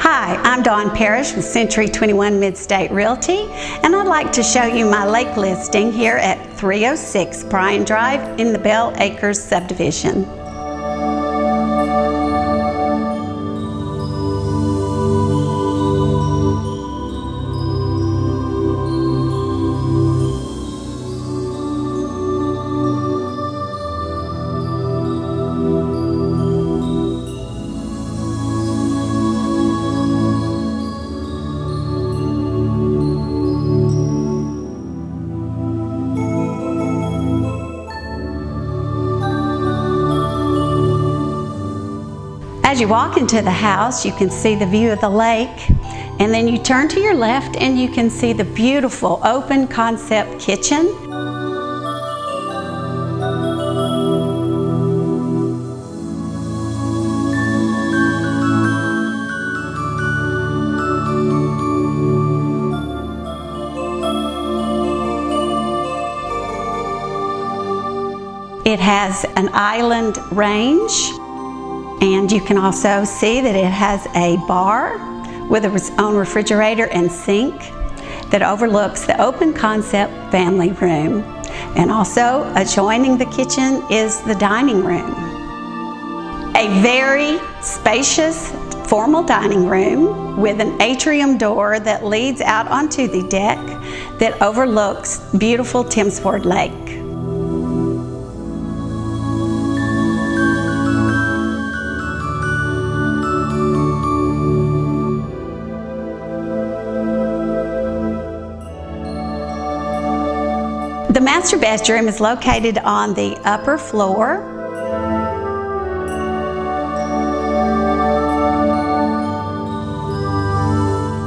Hi, I'm Dawn Parrish with Century 21 Mid-State Realty, and I'd like to show you my lake listing here at 306 Bryan Drive in the Bell Acres subdivision. As you walk into the house, you can see the view of the lake, and then you turn to your left and you can see the beautiful open concept kitchen. It has an island range. And you can also see that it has a bar with its own refrigerator and sink that overlooks the open concept family room. And also adjoining the kitchen is the dining room. A very spacious formal dining room with an atrium door that leads out onto the deck that overlooks beautiful Thamesford Lake. The master bedroom is located on the upper floor.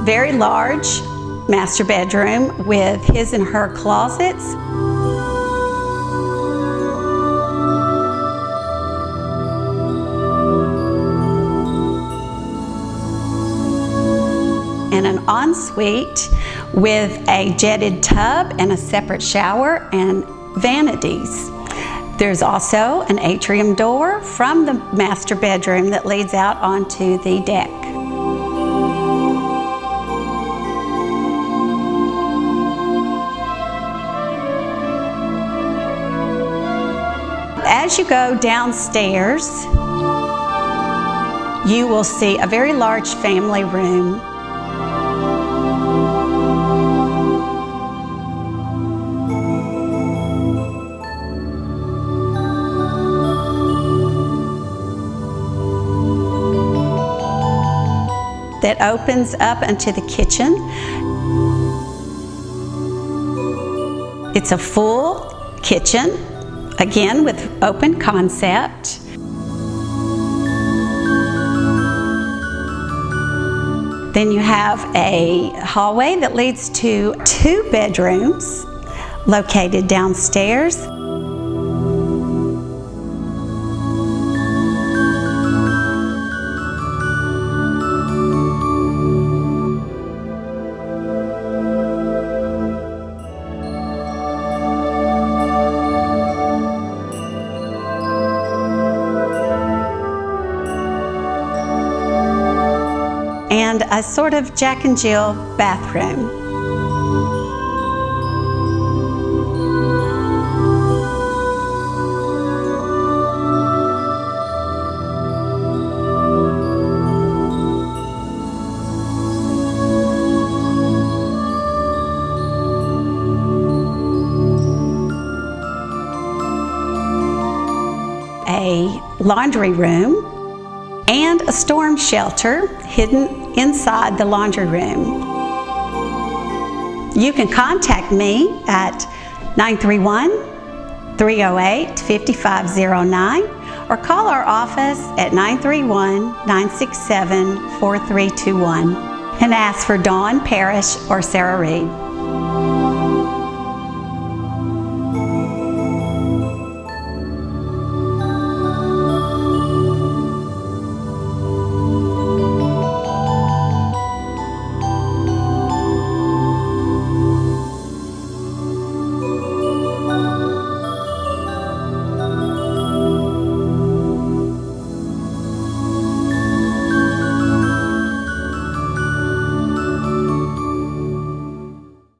Very large master bedroom with his and her closets. And an ensuite with a jetted tub and a separate shower and vanities. There's also an atrium door from the master bedroom that leads out onto the deck. As you go downstairs, you will see a very large family room. That opens up into the kitchen. It's a full kitchen, again with open concept. Then you have a hallway that leads to 2 bedrooms located downstairs. And a sort of Jack and Jill bathroom. A laundry room and a storm shelter hidden inside the laundry room. You can contact me at 931-308-5509 or call our office at 931-967-4321 and ask for Dawn Parrish or Sarah Reed.